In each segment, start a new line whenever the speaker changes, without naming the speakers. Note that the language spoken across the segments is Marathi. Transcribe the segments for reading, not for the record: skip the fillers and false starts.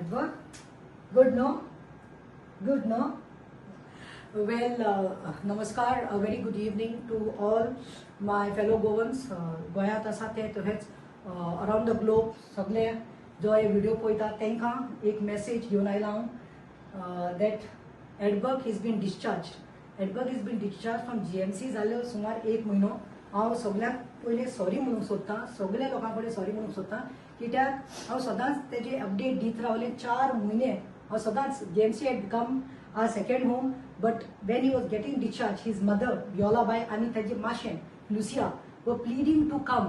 Edward? Good, no? Good, no? Well, namaskar, a very good evening to all my fellow Goans. गोंयांत आसा ते तशेंच अराउंड द ग्लोब सगळे जो हे व्हिडिओ पळयता तांकां एक मेसेज घेवन आयला हांव that Edberg is been discharge. Edberg is been discharge from GMC जाल्यो सुमार 1 म्हयनो. हांव सगळ्यांक पयलें सॉरी म्हणूंक सोदतां, सगळ्या लोकां कडेन सॉरी म्हणूंक सोदतां, कित्याक हांव सदांच तेजे अपडेट दीत रावलें. 4 म्हयने हांव सदांच GMC had become our second home, but when he was getting discharged, his mother Viola Bai and तेजे माशेन Lucia were pleading to come,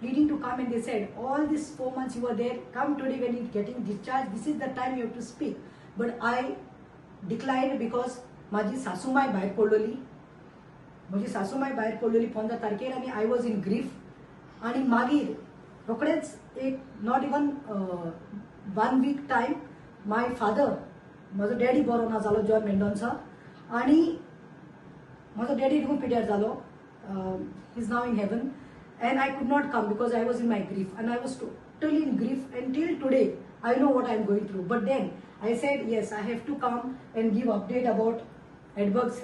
and they said, all these 4 months you were there, come today when he's getting discharged, this is the time you have to speak. But I declined because माझी सासूमाय भायर पडलेली, 15 तारखेर आनी I was in grief. आणि मागीर रोखडेच एक not even 1 week time my father, म्हजो डॅडी बरो ना जालो जॉन मेंडोन्सा, आणि म्हजो डॅडी खूब पिड्यार जालो. He is now in heaven and I could not come because I was in my grief and I was totally in grief until today. I know what I am going through, but then I said yes, I have to come and give update about Edberg's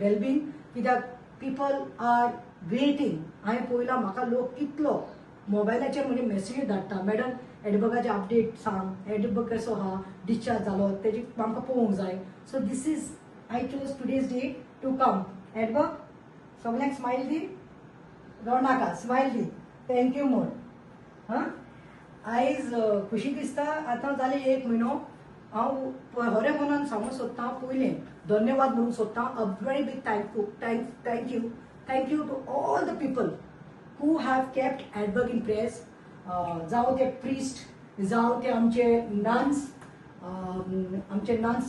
well-being. कित्याक people are waiting. हांवें पळयलां म्हाका लोक कितलो मोबायलाचेर म्हणजे मेसेज धाडटा, मॅडम एडबर्गाचे अपडेट सांग, एडबर्ग कसो आहा, डिस्चार्ज जालो, तेजी आमकां पळोवंक जाय. So this is I chose today's day to come. Edberg सगळ्यांक स्माइल दी, रवनाका स्माइल दी, थँक्यू म्हण. हां, आयज खुशी दिसता. आतां जाले 1 म्हयनो. हांव खऱ्या मनान सांगूंक सोदतां, पयलें धन्यवाद म्हणूंक सोदतां. A very big thank you to all the people who have kept Edberg in prayers. जावं ते प्रिस्ट, जावं ते आमचे नन्स,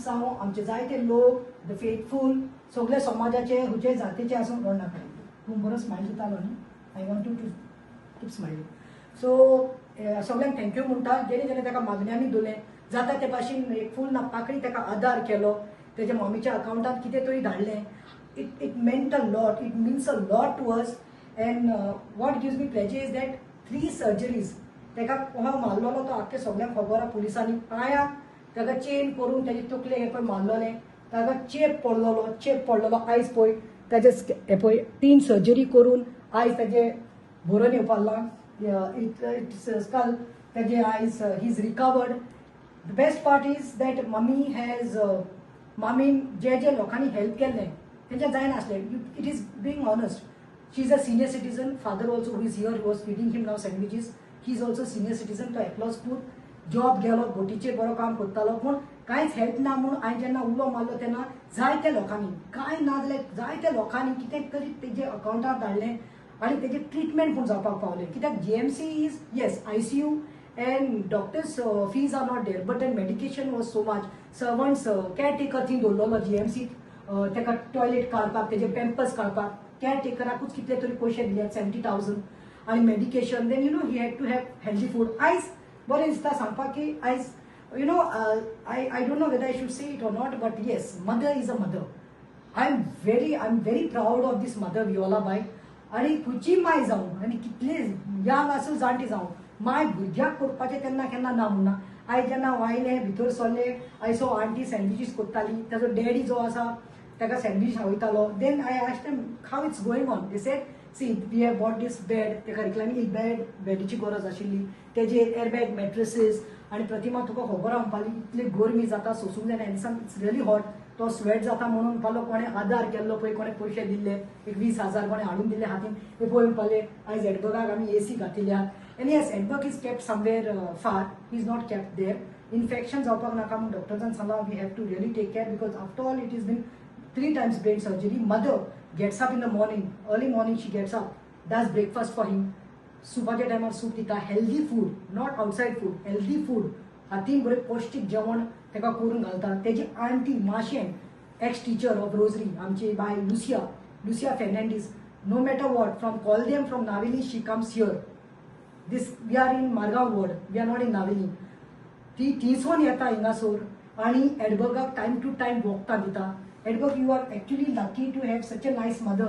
जावं आमचे जायते लोक, द फेथफूल, सगळे समाजाचे हुचे जातीचे आसूं कोण नाका. तूं बरो स्माइल दितालो न्ही, I want you to keep smiling. So सगळ्यांक थँक्यू म्हणटा जेणे जेणे ताका मागण्यांनी दिलें, जाता ते भाशेन एक फूल नापाकळी ताका आदार केलो, तेज्या मम्मीच्या अकाउंटांत कितें तरी धाडलें. It meant a lot, it means a lot to us. And what gives me pleasure is that 3 surgeries. तेका कोणाक मारलेलो तो आख्खे सगळ्यांक खबर आहा. पुलिसांनी पांयाक ताका चेन करून तेजे तकले हे पळय मारलेले, ताका चेप पडलेलो. आयज पळय तेजे हे पळय 3 सर्जरी करून आयज तेजे बरोवन येवपाक. इट्स स्कल तेजे आयज he is recovered. The best part is that मामीन जे लोकांनी हेल्प केल्लें तेंचें जायनासलें. It is being honest. She is a senior citizen. Father also, who is here, who was feeding him now sandwiches. He is also senior citizen. तो एकलोच पूत जॉब गेलो, बोटीचेर बरो काम करतालो, पूण कांयच हेल्प ना म्हणून हांवें जेन्ना उलो मारलो तेन्ना जायत्या लोकांनी, कांय ना जाल्यार जायत्या लोकांनी कितें तरी तेजे अकाउंटार धाडलें आनी तेजें ट्रिटमेंट पूण जावपाक पावलें. कित्याक GMC is yes ICU and doctors fees are not there, but then medication was so much. Servants caretaker थी दवरलेलो GMC तेका टॉयलेट काडपाक, तेजे पेम्पर्स काडपाक केअरटेकराकूच कितले तरी पयशे दिल्यात 70,000. आणि medication. Then he had to have healthy food. आयज बरें दिसता सांगपाक की आयज I don't know whether I should say it or not, but yes, mother is a mother. I am very proud of this mother Viola bye. आणि खंयची माय जावं आनी कितले यंग आसूं जाणटी जावं, माय भुरग्याक करपाचें तेन्ना केन्ना ना म्हणना. आयज जेन्ना वायलें भितर सरलें, आयज सो आंटी सँडविचीस करताली, ताजो डॅडी जो आसा ताका सँडविच खावयतालो. Then I asked them how it's going on. They said see we have bought this bed. ताका रिक्लायनिंग बेडीची गरज आशिल्ली, तेजे एअरबॅग मॅट्रेसीस. आनी प्रतिमा तुका खबर आहा म्हणपाली इतली गरमी जाता, सोसूंक जायना, इट्स रियली हॉट. तो स्वेट जाता म्हणून म्हणपालो कोणें आदार केल्लो पळय, कोणें पयशे दिल्ले, एक 20,000 कोणें हाडून दिल्ले हातीन. हे पळय म्हणपाले आयज एडबर्गाक आमी AC घातिल्या. And yes, Edberg is kept somewhere far, he is not kept there. Infection जावपाक नाका म्हणून डॉक्टर्सान सांगलां we have to really take care, because after all it is been 3 times brain surgery. Mother gets up in the morning, early morning she gets up, does breakfast for him. सुपाच्या टायमार सूप दिता, healthy food, not outside food, healthy food. हातीन बरें पौष्टीक जेवण ताका करून घालता. तेजी आंटी माशेन, एक्स टीचर ऑफ रोजरी, आमची बाय Lucia Fernandes, no matter what, from कॉलदेम, from Navelim she comes here. We are in Margao ward, we are not in Navelim. ती थिंगसून येता हिंगासोर आनी एडबर्गाक टायम टू टायम वखदां दिता. Edberg, you are actually lucky to have such a nice mother.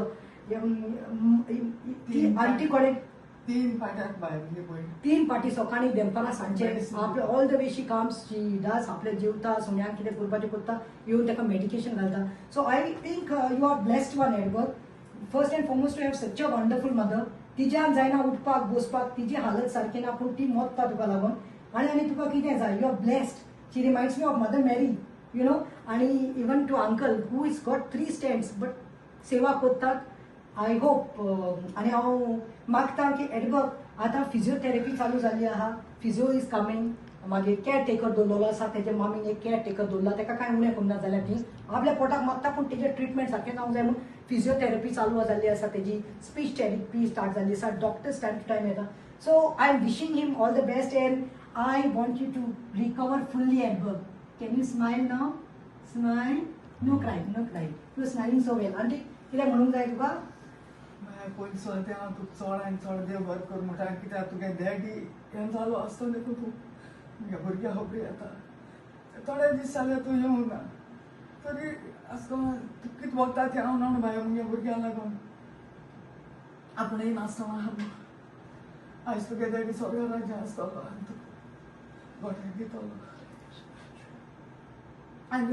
ती आंटी कडेन
3 पाट्याक बाय म्हणजे पळय
3 पाटी सकाळी दनपारां सांजे
Medicine.
आपले all the way she comes she does आपले जेवता सुण्याक कितें करपाचें करता येवन ताका मेडिकेशन घालता so I think you are blessed one Edward first and foremost to have such a wonderful mother तिच्यान जायना उठपाक बसपाक तिची हालत सारकी ना पूण ती मोडटा तुका लागून आनी तुका कितें जाय you are blessed she reminds me of mother Mary you know आनी even to uncle who is got 3 stands but सेवा करतात आय होप आनी हांव मागता की एडवर्ड आतां फिजिओथेरपी चालू जाल्ली आहा फिजिओ इज कमींग मागीर केअर टेकर दवरलेलो आसा तेजे मामीन एक केअर टेकर दवरला ताका कांय उणें करूं ना जाल्यार ती आपल्या पोटाक मागता पूण तेजें ट्रिटमेंट सारकें जावंक जाय म्हणून फिजिओथेरपी चालू जाल्ली आसा तेजी स्पीच थेरपी स्टार्ट जाल्ली आसा डॉक्टर्स टायम टू टायम येता so I am wishing him all the best and I want you to recover fully Edward can you smile now smile no cry you are smiling so well आनी कितें म्हणूंक जाय तुका
पयलीं ते हांव तुका चड आनी चड देव बरें कर म्हणटा कित्याक तुगे डॅडी हें जालो आसतो देखून तूं म्हज्या भुरग्या खबरी येता थोडे दीस जाले तूं येवंक ना तरी आसतो तूं कितें वखदा तें हांव न्हू बाय म्हज्या भुरग्यां लागून आपुणूय नासतना आयज तुगे डॅडी सगळ्या राज्या आसतलो आनी तूं गोठ्याक दितलो आनी